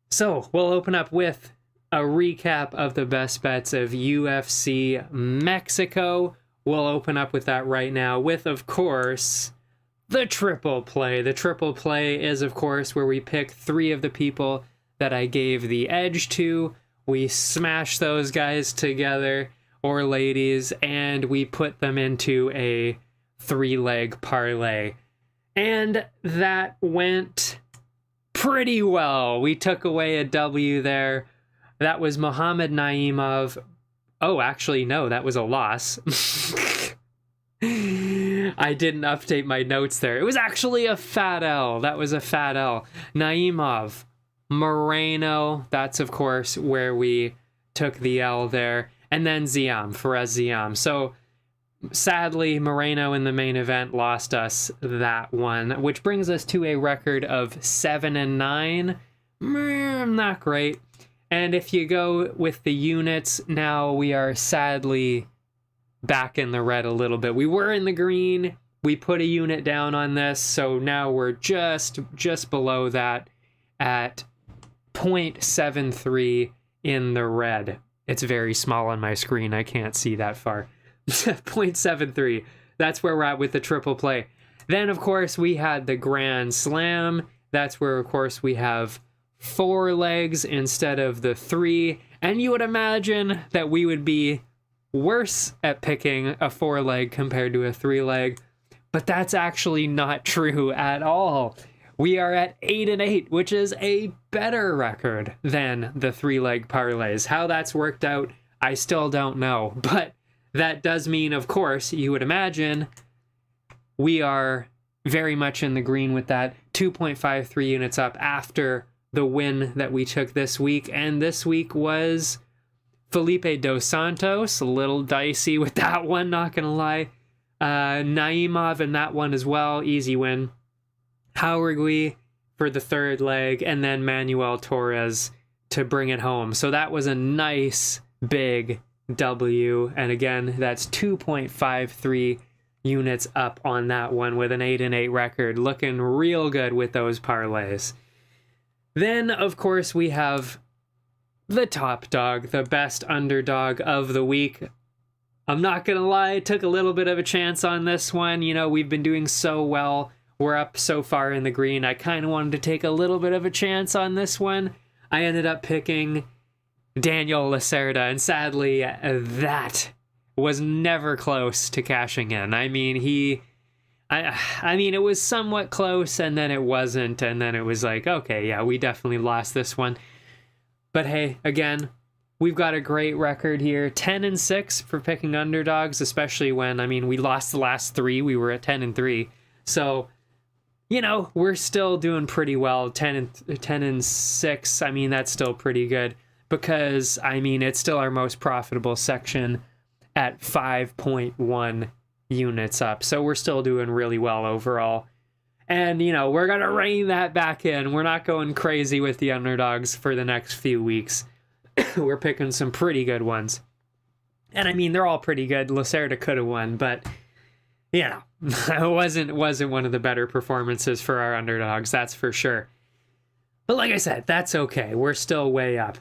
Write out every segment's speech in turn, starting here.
So we'll open up with a recap of the best bets of UFC Mexico. We'll open up with that right now with, of course, the triple play. The triple play is, of course, where we pick three of the people that I gave the edge to. We smash those guys together, or ladies, and we put them into a three-leg parlay. And that went pretty well. We took away a W there. That was Muhammad Naimov. Oh, actually, no, that was a loss. I didn't update my notes there. It was actually a fat L. That was a fat L. Naimov. Moreno. That's, of course, where we took the L there. And then Ziam, Fares Ziam. So, sadly, Moreno in the main event lost us that one, which brings us to a record of 7-9. Not great. And if you go with the units, now we are sadly back in the red a little bit. We were in the green. We put a unit down on this, so now we're just below that at 0.73 in the red. It's very small on my screen. I can't see that far. 0.73. That's where we're at with the triple play. Then, of course, we had the Grand Slam. That's where, of course, we have 4 legs instead of the 3. And you would imagine that we would be worse at picking a 4-leg compared to a 3-leg. But that's actually not true at all. We are at 8-8, which is a better record than the 3-leg parlays. How that's worked out, I still don't know. But that does mean, of course, you would imagine we are very much in the green with that. 2.53 units up after the win that we took this week. And this week was Felipe Dos Santos. A little dicey with that one, not going to lie. Naimov in that one as well. Easy win. Jauregui for the 3rd leg. And then Manuel Torres to bring it home. So that was a nice big W. And again, that's 2.53 units up on that one with an 8-8 record. Looking real good with those parlays. Then, of course, we have the top dog, the best underdog of the week. I'm not going to lie, I took a little bit of a chance on this one. You know, we've been doing so well. We're up so far in the green. I kind of wanted to take a little bit of a chance on this one. I ended up picking Daniel Lacerda, and sadly, that was never close to cashing in. I mean, I mean, it was somewhat close, and then it wasn't, and then it was like, okay, yeah, we definitely lost this one. But hey, again, we've got a great record here. 10-6 for picking underdogs, especially when, I mean, we lost the last 3. We were at 10-3. So, you know, we're still doing pretty well. 10-6, I mean, that's still pretty good. Because, I mean, it's still our most profitable section at 5.1 units up. So we're still doing really well overall. And, you know, we're going to rein that back in. We're not going crazy with the underdogs for the next few weeks. We're picking some pretty good ones. And, I mean, they're all pretty good. Lacerda could have won, but, you know, it wasn't one of the better performances for our underdogs, that's for sure. But like I said, that's okay. We're still way up.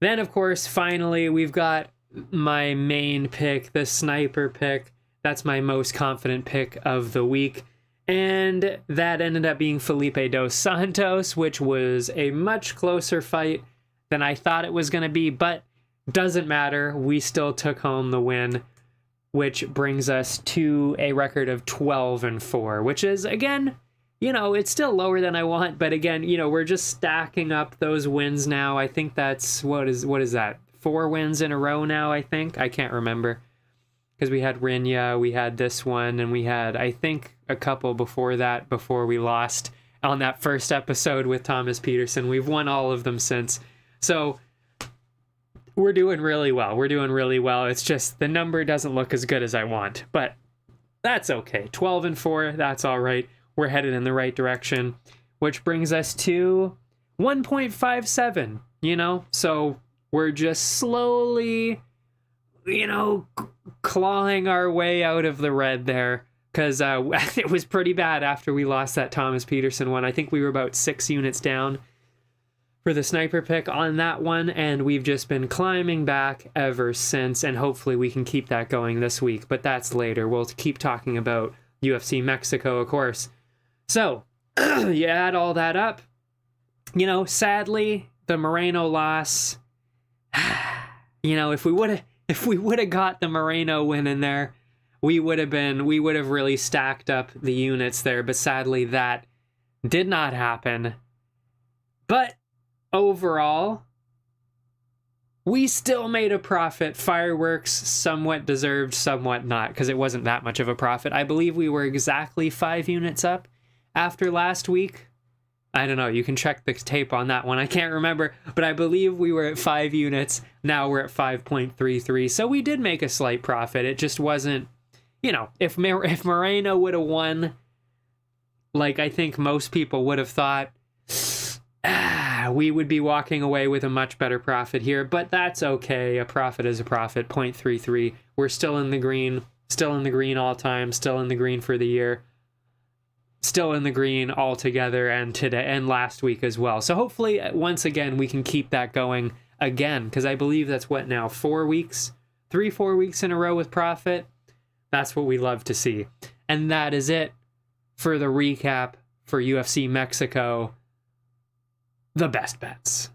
Then, of course, finally, we've got my main pick, the sniper pick. That's my most confident pick of the week. And that ended up being Felipe Dos Santos, which was a much closer fight than I thought it was going to be. But doesn't matter. We still took home the win, which brings us to a record of 12-4, which is, again, you know, it's still lower than I want, but again, you know, we're just stacking up those wins now. I think that's, what is that? 4 wins in a row now, I think? I can't remember. Because we had Rinya, we had this one, and we had, I think, a couple before that, before we lost on that first episode with Thomas Peterson. We've won all of them since. So, we're doing really well. We're doing really well. It's just, the number doesn't look as good as I want. But, that's okay. 12-4, that's all right. We're headed in the right direction, which brings us to 1.57, you know? So we're just slowly, you know, clawing our way out of the red there, because it was pretty bad after we lost that Thomas Peterson one. I think we were about 6 units down. for the sniper pick on that one, and we've just been climbing back ever since, and hopefully we can keep that going this week, but that's later. We'll keep talking about UFC Mexico, of course. So, you add all that up, you know, sadly, the Moreno loss, you know, if we would have got the Moreno win in there, we would have really stacked up the units there, but sadly that did not happen. But overall, we still made a profit. Fireworks, somewhat deserved, somewhat not, because it wasn't that much of a profit. I believe we were exactly 5 units up after last week. I don't know, you can check the tape on that one. I can't remember, but I believe we were at 5 units. Now we're at 5.33, so we did make a slight profit. It just wasn't, you know, if Moreno would have won, like I think most people would have thought, we would be walking away with a much better profit here, but that's okay. A profit is a profit, 0.33. We're still in the green all time, still in the green for the year, still in the green altogether, and today and last week as well. So hopefully, once again, we can keep that going again, because I believe that's what now, 4 weeks in a row with profit. That's what we love to see. And that is it for the recap for UFC Mexico. The best bets.